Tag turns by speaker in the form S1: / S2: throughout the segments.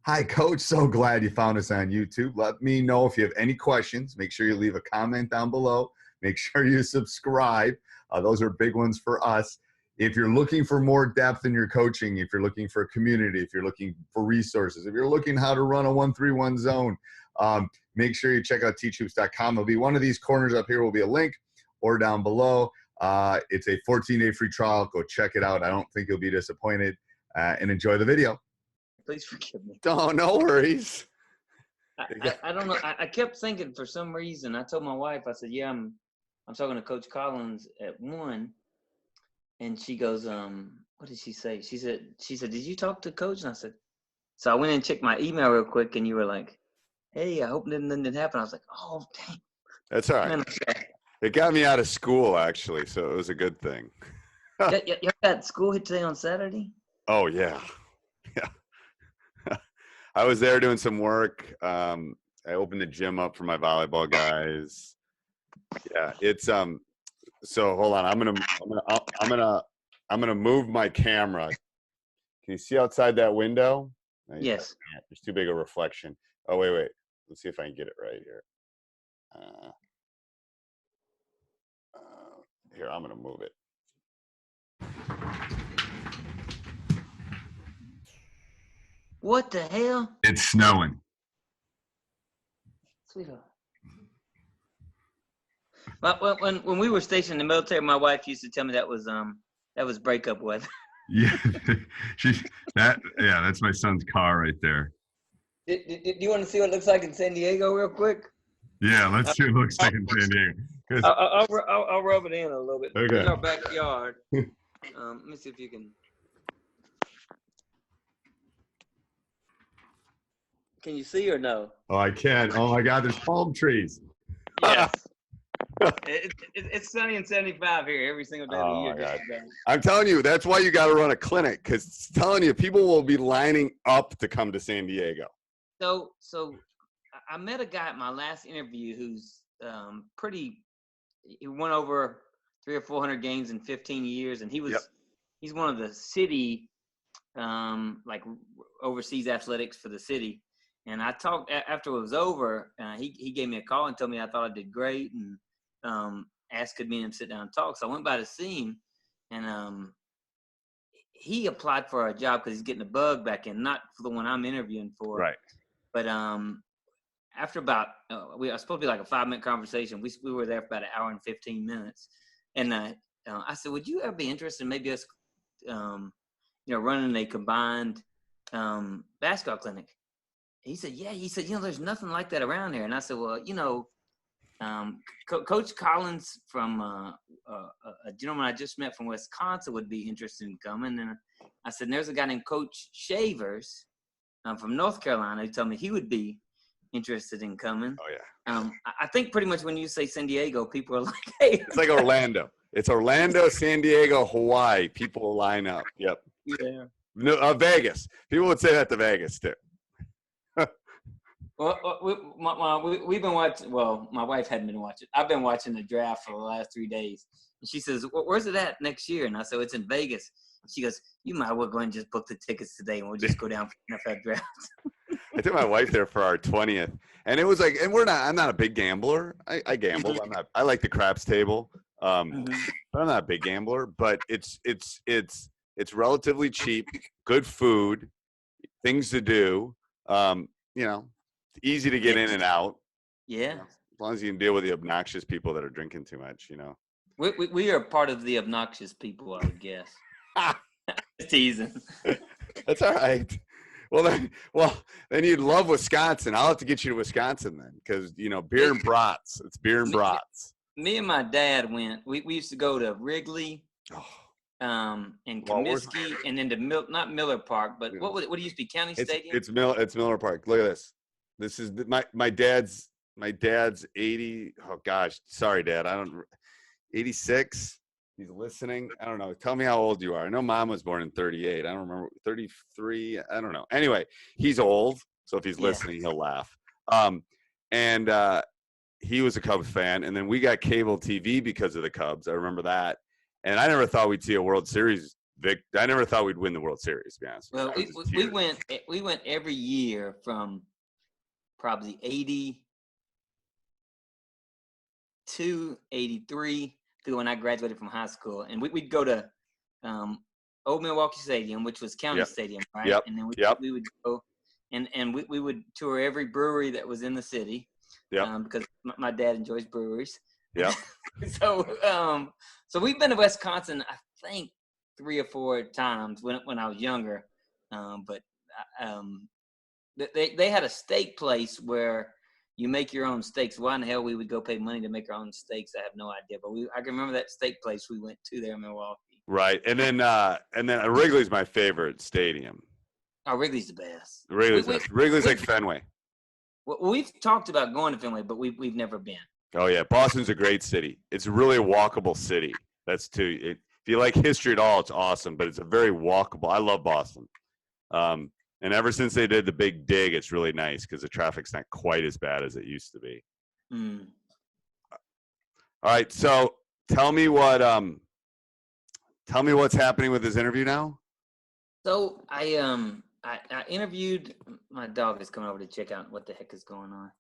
S1: Hi, Coach. So glad you found us on YouTube. Let me know if you have any questions. Make sure you leave a comment down below. Make sure you subscribe. Those are big ones for us. If you're looking for more depth in your coaching, if you're looking for a community, if you're looking for resources, if you're looking how to run a 1-3-1 zone, make sure you check out teachhoops.com. It'll be one of these corners up here will be a link or down below. It's a 14-day free trial. Go check it out. I don't think you'll be disappointed, and enjoy the video.
S2: Please forgive me.
S1: Oh, no worries.
S2: I don't know. I kept thinking for some reason. I told my wife, I said, "Yeah, I'm talking to Coach Collins at 1," and she goes, "What did she say?" She said, "Did you talk to Coach?" And I said, so I went and checked my email real quick, and you were like, "Hey, I hope nothing didn't happen." I was like, "Oh, dang."
S1: That's all right.
S2: Man,
S1: It got me out of school, actually, so it was a good thing.
S2: you got school hit today on Saturday?
S1: Oh, yeah. Yeah. I was there doing some work. I opened the gym up for my volleyball guys. Yeah, it's so hold on. I'm gonna move my camera. Can you see outside that window? No,
S2: Yes.
S1: there's too big a reflection. Oh, wait. Let's see if I can get it right here. Here, I'm gonna move it.
S2: What the hell?
S1: It's snowing.
S2: Sweetheart. Well, when we were stationed in the military, my wife used to tell me that was breakup weather.
S1: Yeah, that's my son's car right there.
S2: Do you want to see what it looks like in San Diego real quick?
S1: Yeah, let's see what it looks like in San Diego.
S2: I'll rub it in a little bit.
S1: Okay.
S2: In our backyard. Let me see if you can. Can you see or no?
S1: Oh, I can. Oh my God, there's palm trees.
S2: Yes. It's sunny and 75 here every single day of the year.
S1: My God. I'm telling you, that's why you got to run a clinic, because it's telling you people will be lining up to come to San Diego.
S2: So I met a guy at my last interview who's he won over 300 or 400 games in 15 years, and he's one of the city like oversees athletics for the city. And I talked after it was over. He gave me a call and told me I thought I did great, and asked could me and him sit down and talk. So I went by to see him, and he applied for a job because he's getting a bug back in, not for the one I'm interviewing for.
S1: Right.
S2: But after about we are supposed to be like a 5-minute conversation. We were there for about an hour and 15 minutes, and I said, "Would you ever be interested in maybe us, running a combined basketball clinic?" He said, "Yeah." He said, "There's nothing like that around here." And I said, "Well, Coach Collins from a gentleman I just met from Wisconsin would be interested in coming." And I said, "There's a guy named Coach Shavers from North Carolina who told me he would be interested in coming."
S1: Oh, yeah.
S2: I think pretty much when you say San Diego, people are like, "Hey."
S1: It's like Orlando. It's Orlando, San Diego, Hawaii. People will line up. Yep.
S2: Yeah.
S1: No, Vegas. People would say that to Vegas, too.
S2: Well, we've been watching. Well, my wife hadn't been watching. I've been watching the draft for the last 3 days. And she says, "Where's it at next year?" And I said, "It's in Vegas." She goes, "You might well go and just book the tickets today, and we'll just go down for NFL draft."
S1: I took my wife there for our 20th, and it was like, and I'm not a big gambler. I gamble. I like the craps table. But I'm not a big gambler. But it's relatively cheap, good food, things to do. Easy to get in and out.
S2: Yeah.
S1: As long as you can deal with the obnoxious people that are drinking too much,
S2: We are part of the obnoxious people, I would guess. Teasing.
S1: That's all right. Well, then you'd love Wisconsin. I'll have to get you to Wisconsin then, because beer and brats. It's beer and brats.
S2: Me and my dad went. We used to go to Wrigley, and Comiskey, and then to not Miller Park, but what used to be County Stadium?
S1: It's Miller Park. Look at this. This is my dad's 80. Oh gosh, sorry, Dad. 86. He's listening. I don't know. Tell me how old you are. I know Mom was born in 38. I don't remember. 33. I don't know. Anyway, he's old, so if he's listening, he'll laugh. And he was a Cubs fan, and then we got cable TV because of the Cubs. I remember that. And I never thought we'd see a World Series
S3: I never thought we'd win the World Series, to be honest.
S2: Well, we went every year from probably 82, 83 to when I graduated from high school, and we'd go to Old Milwaukee Stadium, which was County Stadium, right?
S3: Yep.
S2: And then we would go and we would tour every brewery that was in the city. Because my dad enjoys breweries.
S3: Yeah.
S2: So we've been to Wisconsin, I think 3 or 4 times when I was younger. But they had a steak place where you make your own steaks. Why in the hell we would go pay money to make our own steaks? I have no idea. But I can remember that steak place we went to there in Milwaukee.
S3: Right. And then Wrigley's my favorite stadium.
S2: Oh, Wrigley's the best.
S3: Wrigley's like Fenway.
S2: We've talked about going to Fenway, but we've never been.
S3: Oh yeah, Boston's a great city. It's really a walkable city. That's too. If you like history at all, it's awesome. But it's a very walkable. I love Boston. And ever since they did the big dig, it's really nice because the traffic's not quite as bad as it used to be.
S2: Mm.
S3: All right, so tell me what's happening with this interview now.
S2: So I interviewed. My dog is coming over to check out what the heck is going on.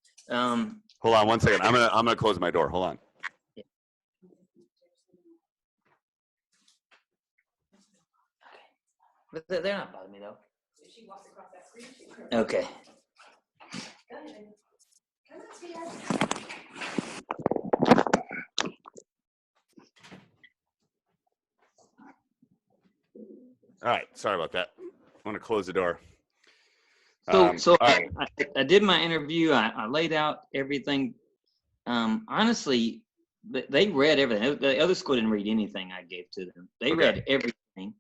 S3: Hold on 1 second. I'm gonna close my door. Hold on.
S2: Yeah. Okay. But they're not bothering me though. If she walks across that screen, okay.
S3: All right. Sorry about that. I want to close the door.
S2: So
S3: right.
S2: I did my interview. I laid out everything. Honestly, they read everything. The other school didn't read anything I gave to them. They read everything.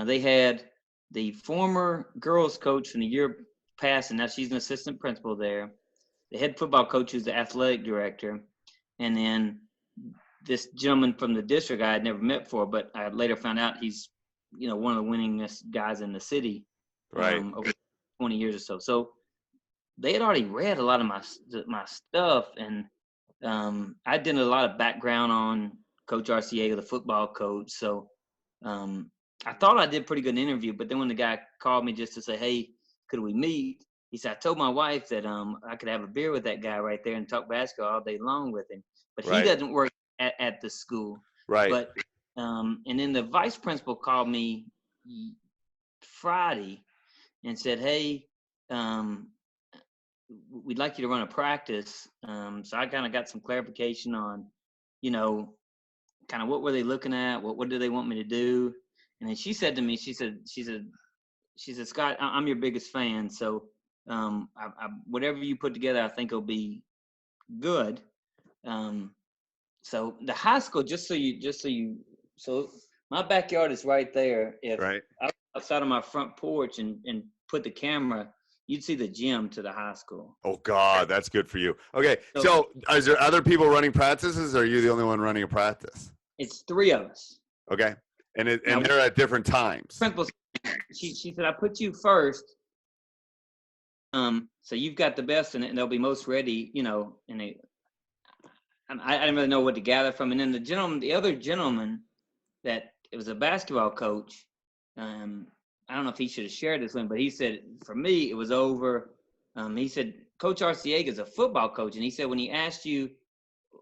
S2: They had the former girls coach from the year past, and now she's an assistant principal there. The head football coach who's the athletic director. And then this gentleman from the district I had never met before, but I later found out he's, one of the winningest guys in the city.
S3: Right.
S2: Over 20 years or so. So they had already read a lot of my stuff, and I did a lot of background on Coach Arciega, the football coach. So I thought I did a pretty good interview, but then when the guy called me just to say, hey, could we meet? He said, I told my wife that I could have a beer with that guy right there and talk basketball all day long with him. But he doesn't work at the school.
S3: Right.
S2: But and then the vice principal called me Friday and said, hey, we'd like you to run a practice. So I kind of got some clarification on, kind of what were they looking at? What do they want me to do? And then she said to me, she said, Scott, I'm your biggest fan. So whatever you put together, I think will be good. So the high school, so my backyard is right there. If I was outside of my front porch and put the camera, you'd see the gym to the high school.
S3: Oh God, that's good for you. Okay, so is there other people running practices, or are you the only one running a practice?
S2: It's 3 of us.
S3: Okay, and they're at different times.
S2: Principal, she said, I put you first. So you've got the best in it, and they'll be most ready. I didn't really know what to gather from. And then the other gentleman, that it was a basketball coach. I don't know if he should have shared this one, but he said, for me, it was over. He said, Coach Arciega is a football coach. And he said, when he asked you,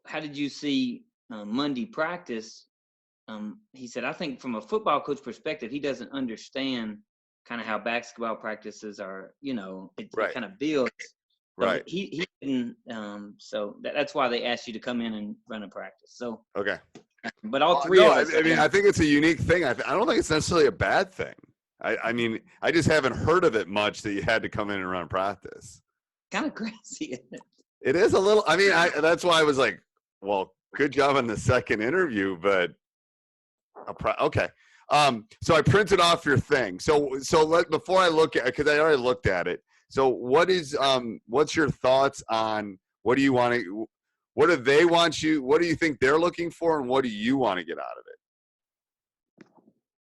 S2: how did you see Monday practice? He said, I think from a football coach perspective, he doesn't understand kind of how basketball practices are, it kind of builds. So
S3: right.
S2: He didn't, so that's why they asked you to come in and run a practice. So,
S3: okay.
S2: But all 3 of us.
S3: I mean, I think it's a unique thing. I don't think it's necessarily a bad thing. I mean, I just haven't heard of it much that you had to come in and run practice.
S2: Kind of crazy, isn't it?
S3: It is a little. I mean, that's why I was like, well, good job on the second interview, but okay. So I printed off your thing. So before I look at, because I already looked at it. So what's your thoughts on what do they want you? What do you think they're looking for, and what do you want to get out of it?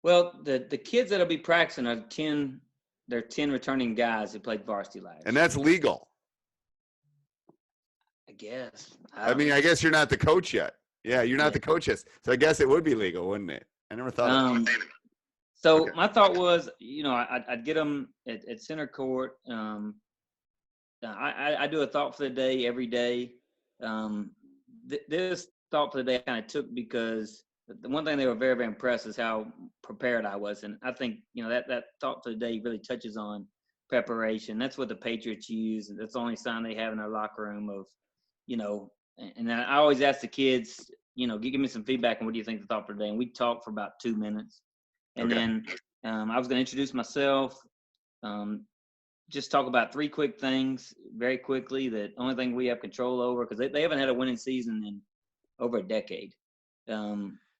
S2: Well, the kids that'll be practicing are 10 returning guys who played varsity last year.
S3: And that's legal.
S2: I guess.
S3: I guess you're not the coach yet. Yeah, you're not the coach yet. So I guess it would be legal, wouldn't it? I never thought of that.
S2: So
S3: Okay.
S2: my thought was, I'd get them at center court. I do a thought for the day every day. This thought for the day I kind of took because the one thing they were very, very impressed is how prepared I was. And I think, that thought for the day really touches on preparation. That's what the Patriots use. That's the only sign they have in their locker room of, and I always ask the kids, give me some feedback on what do you think the thought for the day. And we talked for about 2 minutes. And then I was going to introduce myself, just talk about 3 quick things very quickly, that only thing we have control over, because they haven't had a winning season in over a decade.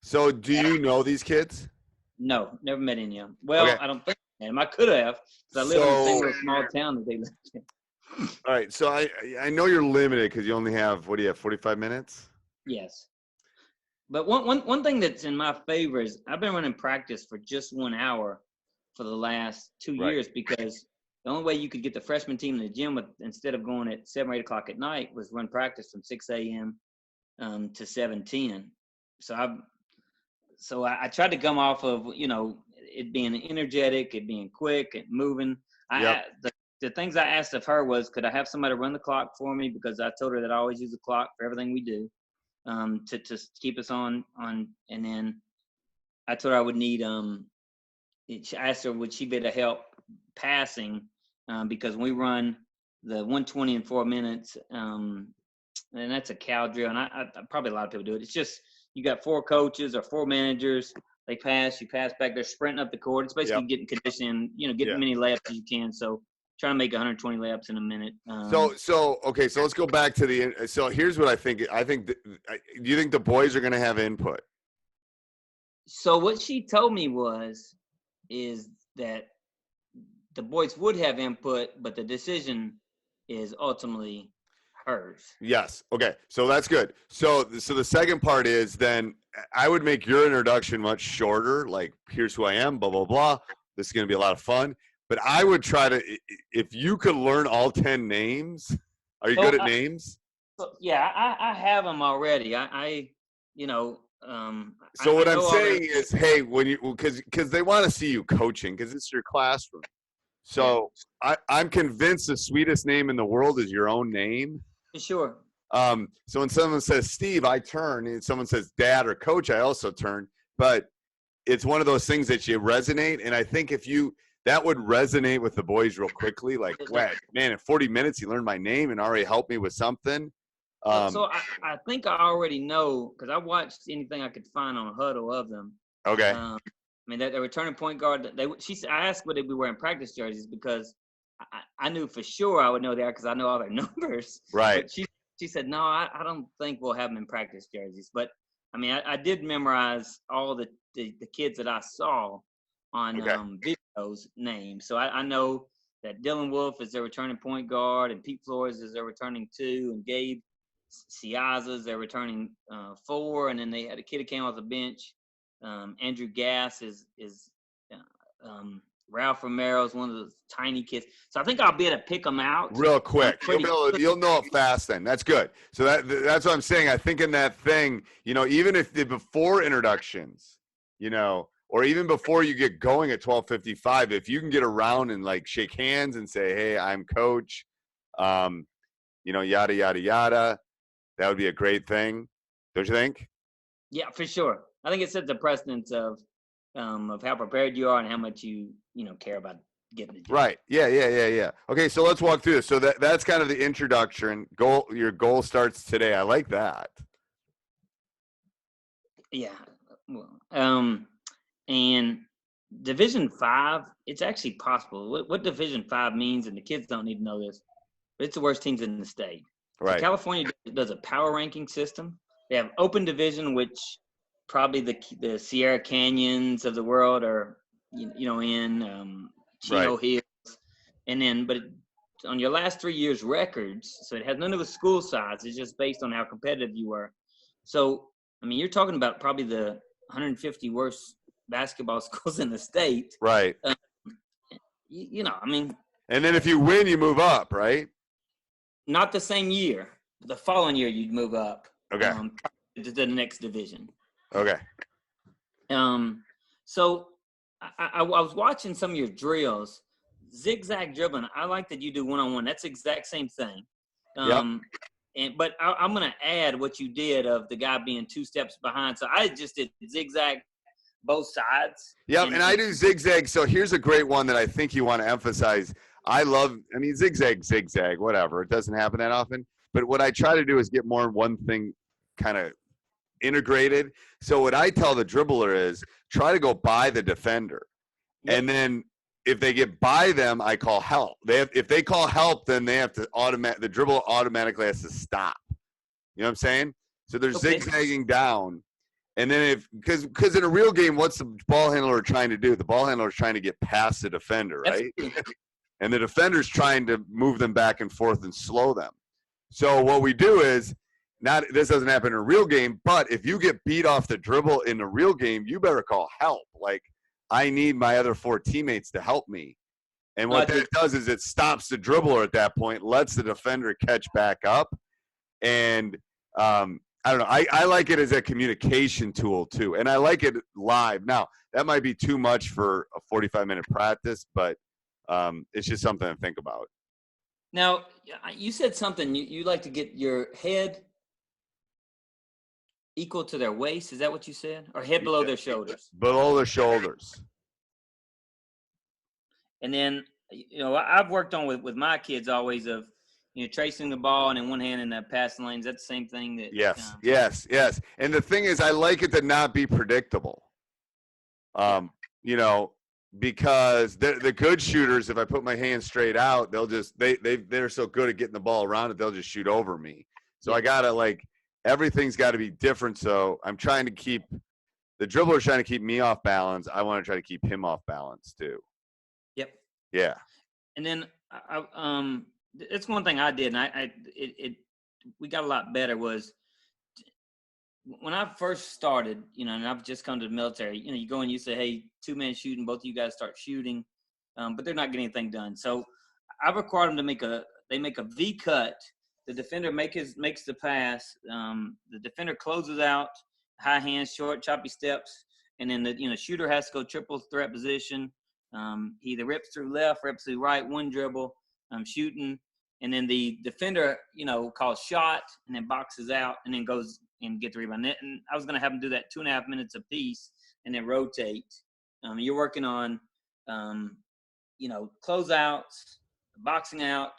S3: So do you know these kids?
S2: No, never met any of them. Well,
S3: Okay.
S2: I don't think I could have, because I live in the same little small town that they live in.
S3: All right. So I know you're limited because you only have, 45 minutes?
S2: Yes. But one thing that's in my favor is I've been running practice for just 1 hour for the last 2
S3: Right.
S2: years, because the only way you could get the freshman team in the gym instead of going at 7 or 8 o'clock at night was run practice from 6 a.m. To 7:10. So I tried to come off of, it being energetic, it being quick and moving. The things I asked of her was, could I have somebody run the clock for me? Because I told her that I always use the clock for everything we do, to keep us on. And then I told her I would need, I asked her, would she be able to help passing? Because when we run the 120 in 4 minutes, and that's a cow drill, and I probably a lot of people do it. It's just, you got 4 coaches or 4 managers. They pass, you pass back. They're sprinting up the court. It's basically getting conditioned, getting as many laps as you can. So trying to make 120 laps in a minute.
S3: So let's go back to so here's what I think. Do you think the boys are going to have input?
S2: So what she told me is that the boys would have input, but the decision is ultimately hers.
S3: Yes. Okay. So that's good. So the second part is, then I would make your introduction much shorter. Like, here's who I am, blah, blah, blah. This is going to be a lot of fun. But I would try to, if you could learn all 10 names. Are you good at names?
S2: So, yeah, I have them already.
S3: So what I'm saying is, hey, because they want to see you coaching, because it's your classroom. So I'm convinced the sweetest name in the world is your own name.
S2: Sure.
S3: So when someone says Steve, I turn, and someone says Dad or Coach, I also turn. But it's one of those things that you resonate, and I think that would resonate with the boys real quickly. Like, man, in 40 minutes, you learned my name and already helped me with something.
S2: So I think I already know, because I watched anything I could find on a huddle of them.
S3: Okay.
S2: That the returning point guard, I asked would they be wearing practice jerseys, because I knew for sure I would know that, because I know all their numbers.
S3: Right.
S2: But she said, no, I don't think we'll have them in practice jerseys. But, I did memorize all the kids that I saw on videos names. So I know that Dylan Wolf is their returning point guard, and Pete Flores is their returning 2, and Gabe Siaza is their returning 4, and then they had a kid who came off the bench. Andrew Gass is Ralph Romero is one of those tiny kids. So I think I'll be able to pick them out
S3: real quick. You'll know it fast then. That's good. So that's what I'm saying. I think in that thing, even if before introductions, or even before you get going at 12:55, if you can get around and like shake hands and say, hey, I'm Coach, yada, yada, yada, that would be a great thing. Don't you think?
S2: Yeah, for sure. I think it sets the precedence of how prepared you are and how much you care about getting the job.
S3: Right. Yeah. Okay, so let's walk through this. So that's kind of the introduction. Your goal starts today. I like that.
S2: Yeah. And Division 5, it's actually possible. What Division 5 means, and the kids don't need to know this, but it's the worst teams in the state.
S3: Right.
S2: So California does a power ranking system. They have open division, which probably the Sierra Canyons of the world are, in Chino Hills. And then, but on your last 3 years' records, so it has none of the school size. It's just based on how competitive you were. So, you're talking about probably the 150 worst basketball schools in the state.
S3: Right.
S2: And
S3: then if you win, you move up, right?
S2: Not the same year. The following year, you'd move up.
S3: Okay.
S2: To the next division.
S3: Okay.
S2: So I was watching some of your drills, zigzag dribbling. I like that you do one-on-one. That's the exact same thing.
S3: Yep.
S2: But I'm going to add what you did of the guy being 2 steps behind. So I just did zigzag both sides.
S3: Yep, and I do zigzag. So here's a great one that I think you want to emphasize. Zigzag, whatever. It doesn't happen that often. But what I try to do is get more one thing kind of integrated. So what I tell the dribbler is try to go by the defender.
S2: Yep.
S3: And then if they get by them, I call help. If they call help, then they have to the dribble automatically has to stop. You know what I'm saying? So they're zigzagging down. And then because in a real game, what's the ball handler trying to do? The ball handler is trying to get past the defender, right? And the defender's trying to move them back and forth and slow them. So what we do is, this doesn't happen in a real game, but if you get beat off the dribble in a real game, you better call help. Like, I need my other 4 teammates to help me. And what that does is it stops the dribbler at that point, lets the defender catch back up. And I don't know. I like it as a communication tool too. And I like it live. Now, that might be too much for a 45-minute practice, but it's just something to think about.
S2: Now, you said something. You like to get your head equal to their waist. Is that what you said? Or head below their shoulders?
S3: Below their shoulders.
S2: And then, I've worked on with my kids always of, tracing the ball and in one hand in the passing lanes. That's the same thing that.
S3: Yes. And the thing is, I like it to not be predictable. Because the good shooters, if I put my hand straight out, they'll just they're so good at getting the ball around it, they'll just shoot over me. So I gotta everything's got to be different. So I'm trying to keep the dribbler trying to keep me off balance. I want to try to keep him off balance too.
S2: Yep.
S3: Yeah.
S2: And then it's one thing I did, and we got a lot better was when I first started, and I've just come to the military, you go and you say, hey, 2-man shooting, both of you guys start shooting, but they're not getting anything done. So I required them to make a V cut. The defender makes the pass. The defender closes out, high hands, short, choppy steps, and then the shooter has to go triple threat position. He either rips through left, rips through right, one dribble, shooting, and then the defender, calls shot and then boxes out and then goes and get the rebound. And I was going to have them do that 2.5 minutes a piece and then rotate. You're working on, closeouts, boxing out,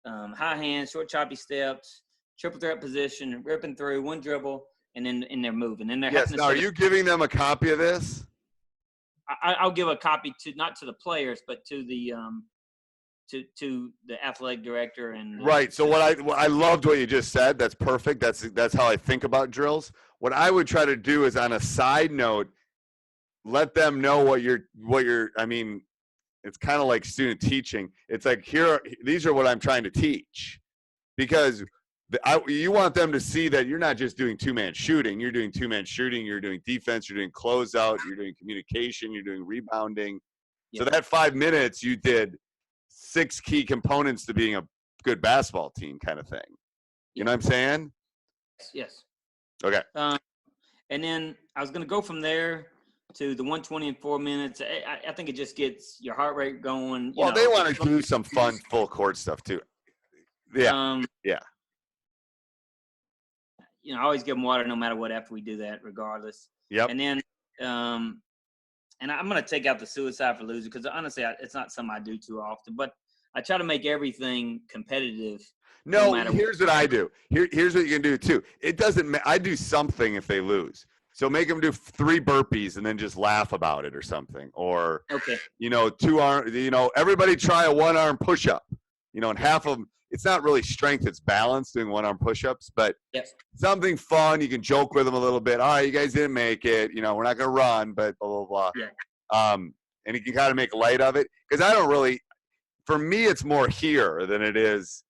S2: high hands, short choppy steps, triple threat position, ripping through, one dribble, and then they're moving. And they're
S3: now, are you giving them a copy of this?
S2: I'll give a copy not to the players, but to the to the athletic director and
S3: right. So what I loved what you just said. That's perfect. That's how I think about drills. What I would try to do is, on a side note, let them know what you're. I mean, it's kind of like student teaching. It's like, these are what I'm trying to teach, because you want them to see that you're not just doing 2-man shooting. You're doing 2-man shooting. You're doing defense. You're doing closeout. You're doing communication. You're doing rebounding. Yeah. So that 5 minutes, you did 6 key components to being a good basketball team, kind of thing. You know what I'm saying?
S2: Yes.
S3: Okay.
S2: And then I was going to go from there to the 120 in 4 minutes. I think it just gets your heart rate going.
S3: Well, they want to do some fun full court stuff too. Yeah. Yeah.
S2: I always give them water no matter what after we do that, regardless.
S3: Yep.
S2: And then, and I'm going to take out the suicide for loser because honestly, it's not something I do too often. But I try to make everything competitive.
S3: No, here's what I do. Here's what you can do too. It doesn't. I do something if they lose. So make them do 3 burpees and then just laugh about it or something. Or 2 arm. Everybody try a 1-arm push-up. And half of them. It's not really strength, it's balance, doing 1-arm push-ups, but something fun. You can joke with them a little bit. All right, you guys didn't make it. We're not going to run, but blah, blah, blah.
S2: Yeah.
S3: And you can kind of make light of it. Because I don't really, for me, it's more here than it is,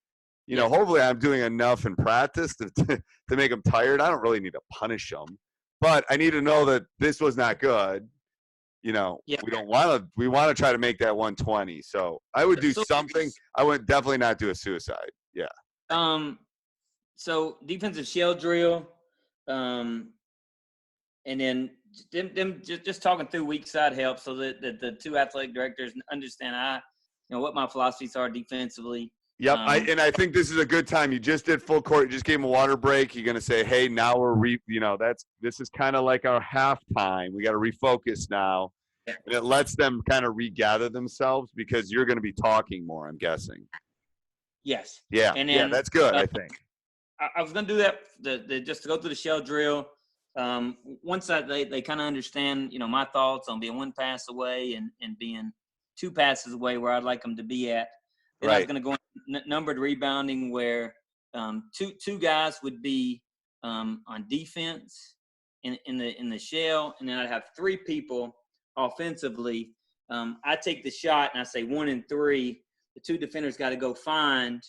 S3: hopefully I'm doing enough in practice to make them tired. I don't really need to punish them. But I need to know that this was not good. We want to try to make that 120. So I would do something. I would definitely not do a suicide. Yeah.
S2: So defensive shell drill, and then them just talking through weak side helps so that the two athletic directors understand what my philosophies are defensively.
S3: Yep, I think this is a good time. You just did full court. You just gave them a water break. You're going to say, hey, now we're this is kind of like our halftime. We got to refocus now. And it lets them kind of regather themselves because you're going to be talking more, I'm guessing.
S2: Yes.
S3: Yeah,
S2: and then,
S3: that's good, I think.
S2: I was going to do that just to go through the shell drill. Once they kind of understand, my thoughts on being one pass away and being two passes away where I'd like them to be at. Then I was going to go in numbered rebounding where two guys would be on defense in the shell, and then I'd have three people offensively. I take the shot and I say 1 and 3. The two defenders got to go find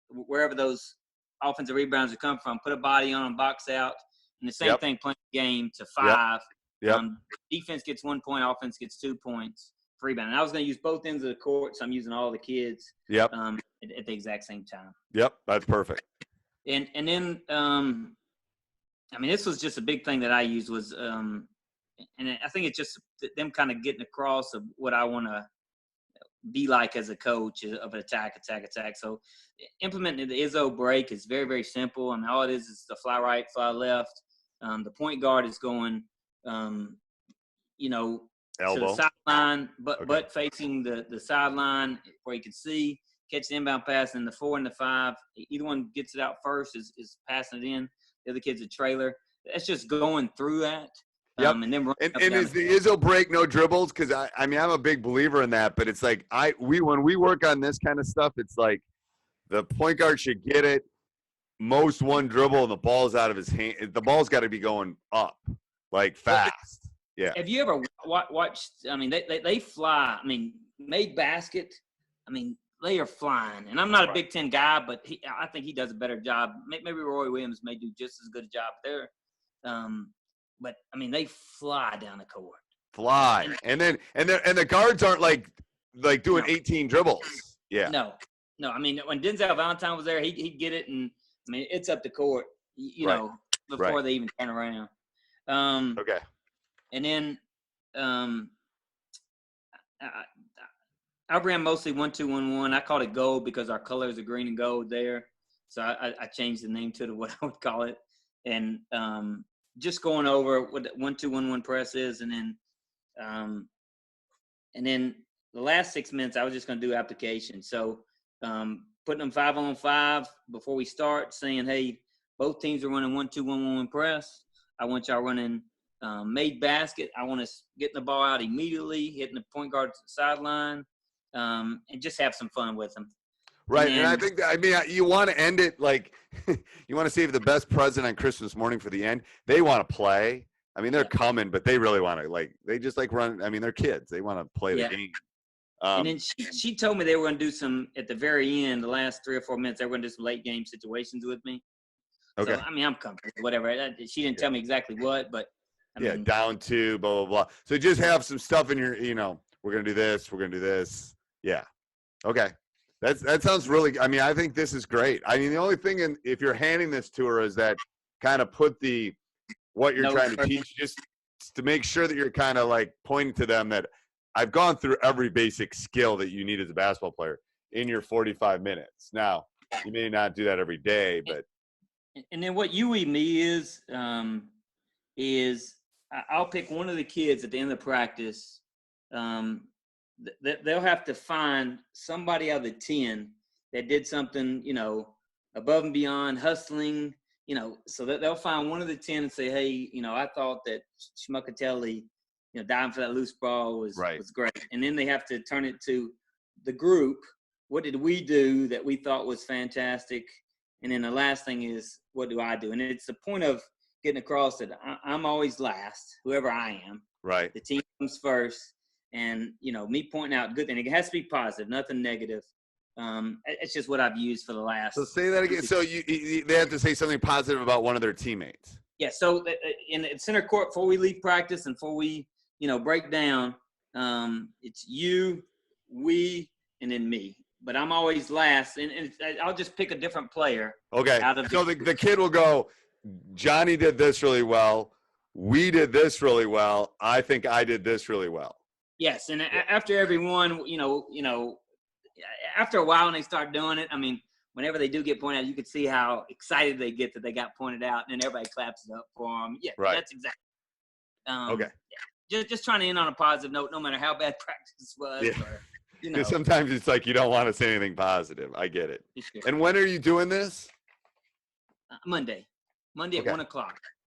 S2: wherever those offensive rebounds would come from, put a body on them, box out, and the same thing playing the game to 5.
S3: Yep.
S2: Defense gets 1 point, offense gets 2 points. Rebound. And I was going to use both ends of the court, so I'm using all the kids.
S3: Yep.
S2: At the exact same time.
S3: Yep, that's perfect.
S2: And then this was just a big thing that I used was and I think it's just them kind of getting across of what I want to be like as a coach of attack. So implementing the Izzo break is very, very simple. I mean, all it is the fly right, fly left. The point guard is going,
S3: elbow.
S2: to the sideline, but facing the sideline where you can see, catch the inbound pass, and the 4 and the 5. Either one gets it out first is passing it in. The other kid's a trailer. That's just going through that.
S3: Yep.
S2: And then
S3: and is the Izzo break no dribbles? Because I'm a big believer in that, but it's like when we work on this kind of stuff, it's like the point guard should get it most one dribble and the ball's out of his hand. The ball's got to be going up like fast. Yeah.
S2: Have you ever watched? I mean, they fly. I mean, made basket. I mean, they are flying. And I'm not a Big Ten guy, but I think he does a better job. Maybe Roy Williams may do just as good a job there. But I mean, they fly down the court.
S3: Fly, and the guards aren't like doing 18 dribbles. Yeah.
S2: No. I mean, when Denzel Valentine was there, he'd get it, and I mean, it's up the court. Before they even turn around.
S3: Okay.
S2: And then I ran mostly 1-2-1-1. I called it gold because our colors are green and gold there. So I changed the name to it, what I would call it. And just going over what 1-2-1-1 press is. And then the last 6 minutes, I was just going to do application. So putting them 5-on-5 before we start, saying, hey, both teams are running 1-2-1-1 press. I want y'all running made basket. I want us getting the ball out immediately, hitting the point guard sideline, and just have some fun with them.
S3: Right, and I think you want to end it like you want to save the best present on Christmas morning for the end. They want to play. I mean, they're coming, but they really want to they just run. I mean, they're kids. They want to play the game.
S2: And then she told me they were going to do some at the very end, the last 3 or 4 minutes. They were going to do some late game situations with me.
S3: Okay.
S2: So, I mean, I'm comfortable. Whatever. She didn't tell me exactly what, but. I mean,
S3: down 2, blah, blah, blah. So just have some stuff in your, we're going to do this. We're going to do this. Yeah. Okay. That sounds really, I mean, I think this is great. I mean, the only thing if you're handing this to her is that kind of put what you're trying to teach, just to make sure that you're kind of pointing to them that I've gone through every basic skill that you need as a basketball player in your 45 minutes. Now, you may not do that every day, but.
S2: And then what you and me is I'll pick one of the kids at the end of practice. They'll have to find somebody out of the 10 that did something, above and beyond, hustling, so that they'll find one of the 10 and say, hey, I thought that Schmuckatelli, diving for that loose ball was great. And then they have to turn it to the group. What did we do that we thought was fantastic? And then the last thing is, what do I do? And it's the point of getting across that I'm always last, whoever I am.
S3: Right.
S2: The team comes first. And, me pointing out good thing. It has to be positive, nothing negative. It's just what I've used for the last.
S3: So say that again. So they have to say something positive about one of their teammates.
S2: Yeah. So in center court, before we leave practice and before we, break down, it's you, we, and then me. But I'm always last. And I'll just pick a different player.
S3: Okay. So the kid will go, Johnny did this really well. we did this really well. I think I did this really well.
S2: Yes, and after everyone, after a while when they start doing it, I mean, whenever they do get pointed out, you can see how excited they get that they got pointed out, and then everybody claps it up for them. Yeah,
S3: right.
S2: That's exactly.
S3: Okay.
S2: Yeah. Just trying to end on a positive note, no matter how bad practice was.
S3: Yeah.
S2: Or,
S3: sometimes it's like you don't want to say anything positive. I get it.
S2: Sure.
S3: And when are you doing this?
S2: Monday at 1:00.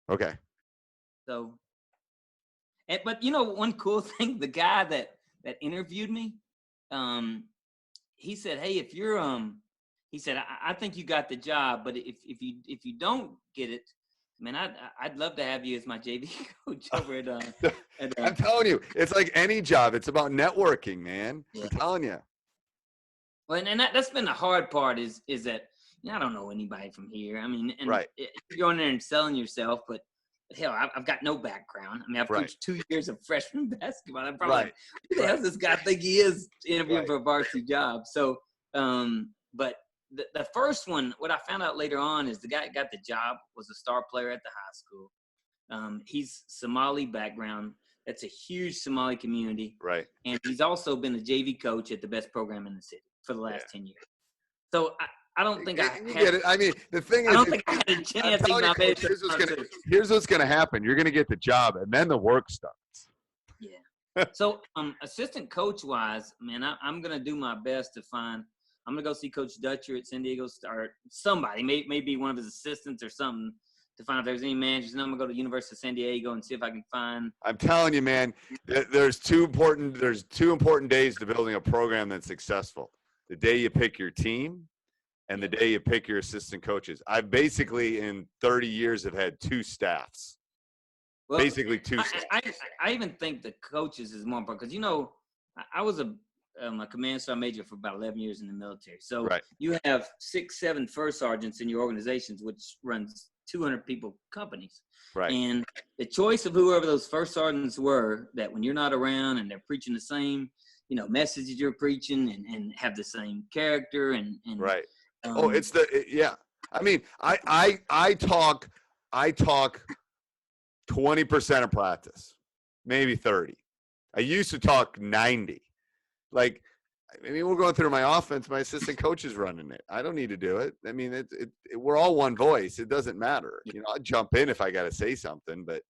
S3: Okay.
S2: So, but one cool thing, the guy that interviewed me, he said, "Hey, if you're he said, I think you got the job, but if you don't get it, man, I'd love to have you as my JV coach over at
S3: I'm telling you, it's like any job. It's about networking, man. Yeah. I'm telling you.
S2: Well, and that's been the hard part is that I don't know anybody from here. I mean, and
S3: right.
S2: You're going there and selling yourself, but hell, I've got no background. I mean, I've coached 2 years of freshman basketball. I'm probably like, who the hell does this guy think he is interviewing for a varsity job? So, but the first one, what I found out later on is the guy that got the job was a star player at the high school. He's Somali background. That's a huge Somali community.
S3: Right.
S2: And he's also been the JV coach at the best program in the city for the last 10 years. So I don't think
S3: get it. I mean, the thing is,
S2: I don't think I had a chance.
S3: Here's what's going to happen. You're going to get the job, and then the work starts.
S2: Yeah. So, assistant coach wise, man, I'm going to do my best to find. I'm going to go see Coach Dutcher at San Diego State, or somebody, maybe one of his assistants or something, to find if there's any managers. And I'm going to go to the University of San Diego and see if I can find.
S3: I'm telling you, man, there's two important days to building a program that's successful. The day you pick your team and the day you pick your assistant coaches. I've basically, in 30 years, have had 2 staffs.
S2: Well,
S3: basically 2 staffs.
S2: I even think the coaches is more important because, I was a command sergeant major for about 11 years in the military. So you have 6, 7 first sergeants in your organizations, which runs 200 people companies.
S3: Right.
S2: And the choice of whoever those first sergeants were, that when you're not around and they're preaching the same, messages you're preaching and have the same character and
S3: right. I mean, I talk 20% of practice, maybe 30. I used to talk 90. Like, I mean, we're going through my offense. My assistant coach is running it. I don't need to do it. I mean, we're all one voice. It doesn't matter. I'll jump in if I got to say something, but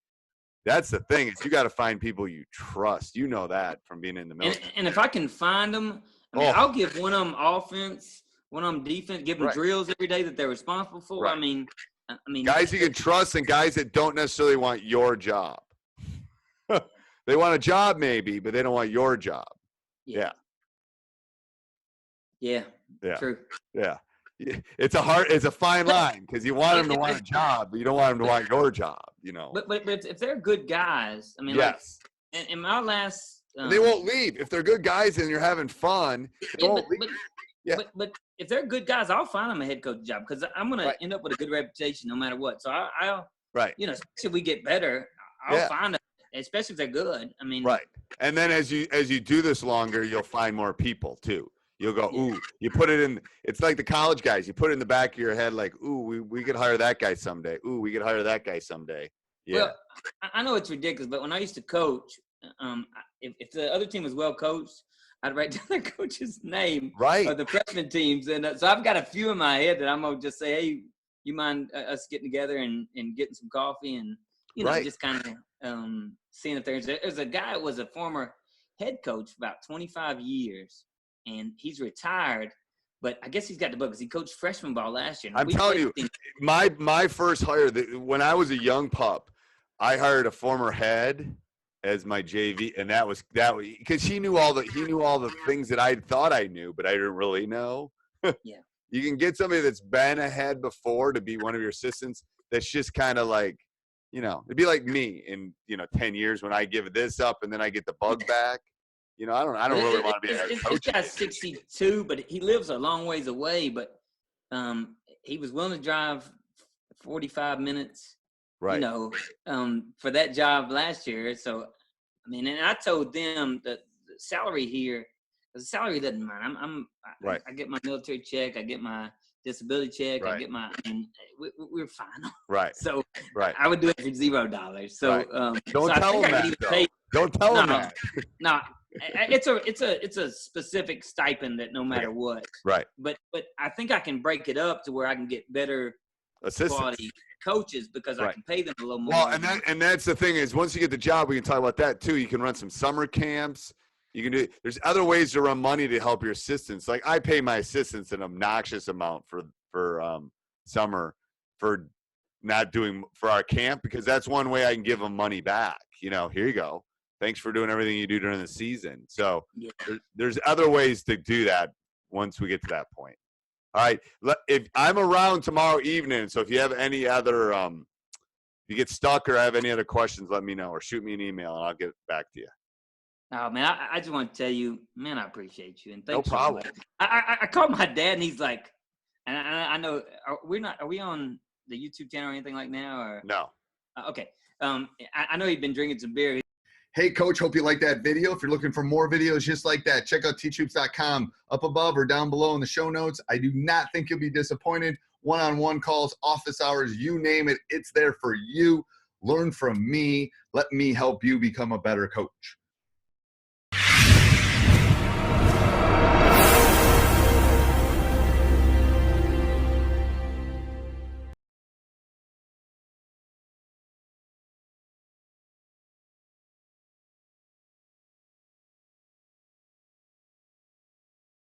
S3: that's the thing is you got to find people you trust. You know that from being in the military.
S2: And if I can find them, I'll give one of them offense, one of them defense, give them drills every day that they're responsible for.
S3: Right.
S2: I mean,
S3: guys you can trust and guys that don't necessarily want your job. They want a job maybe, but they don't want your job. Yeah.
S2: True.
S3: Yeah. It's a fine line because you want them to want a job, but you don't want them to want your job,
S2: But if they're good guys, I mean,
S3: yes.
S2: Like, in my last,
S3: they won't leave if they're good guys and you're having fun. They won't leave.
S2: But if they're good guys, I'll find them a head coach job because I'm gonna end up with a good reputation no matter what. So I'll especially if we get better, I'll find them, especially if they're good. I mean,
S3: and then as you do this longer, you'll find more people too. You'll go, ooh, you put it in. It's like the college guys. You put it in the back of your head like, ooh, we could hire that guy someday. Ooh, we could hire that guy someday. Yeah.
S2: Well, I know it's ridiculous, but when I used to coach, if the other team was well coached, I'd write down their coach's name of the freshman teams. And so I've got a few in my head that I'm going to just say, hey, you mind us getting together and getting some coffee and, just kind of seeing if there's a guy that was a former head coach for about 25 years. And he's retired, but I guess he's got the book because he coached freshman ball last year.
S3: I'm telling you, my first hire, when I was a young pup, I hired a former head as my JV, and that was because he knew all the things that I thought I knew, but I didn't really know.
S2: Yeah,
S3: you can get somebody that's been a head before to be one of your assistants. That's just kind of like, it'd be like me in 10 years when I give this up and then I get the bug back. I don't really want to be a head coach.
S2: This guy's 62, but he lives a long ways away. But he was willing to drive 45 minutes,
S3: right?
S2: For that job last year. So, I mean, and I told them that the salary here, because the salary doesn't matter. I get my military check, I get my disability check.
S3: Right.
S2: I get my, and we're fine.
S3: Right.
S2: So
S3: right.
S2: I would do it for $0. So
S3: Right. Don't
S2: so
S3: tell them that. Though. Don't tell them that.
S2: No, it's a specific stipend that no matter what.
S3: Right.
S2: But I think I can break it up to where I can get better quality coaches because I can pay them a little more.
S3: Well, and that's the thing is once you get the job, we can talk about that too. You can run some summer camps. You can do. There's other ways to run money to help your assistants. Like I pay my assistants an obnoxious amount for summer for not doing for our camp because that's one way I can give them money back. You know, here you go. Thanks for doing everything you do during the season. So there's other ways to do that once we get to that point. All right. If I'm around tomorrow evening, so if you have any other, if you get stuck or have any other questions, let me know or shoot me an email and I'll get back to you.
S2: Oh man, I just want to tell you, man, I appreciate you and thanks.
S3: No problem.
S2: So much. I called my dad and he's like, and I know are we on the YouTube channel or anything like now or
S3: no?
S2: Okay. I know you've been drinking some beer.
S1: Hey, Coach, hope you like that video. If you're looking for more videos just like that, check out teachhoops.com up above or down below in the show notes. I do not think you'll be disappointed. One-on-one calls, office hours, you name it, it's there for you. Learn from me. Let me help you become a better coach.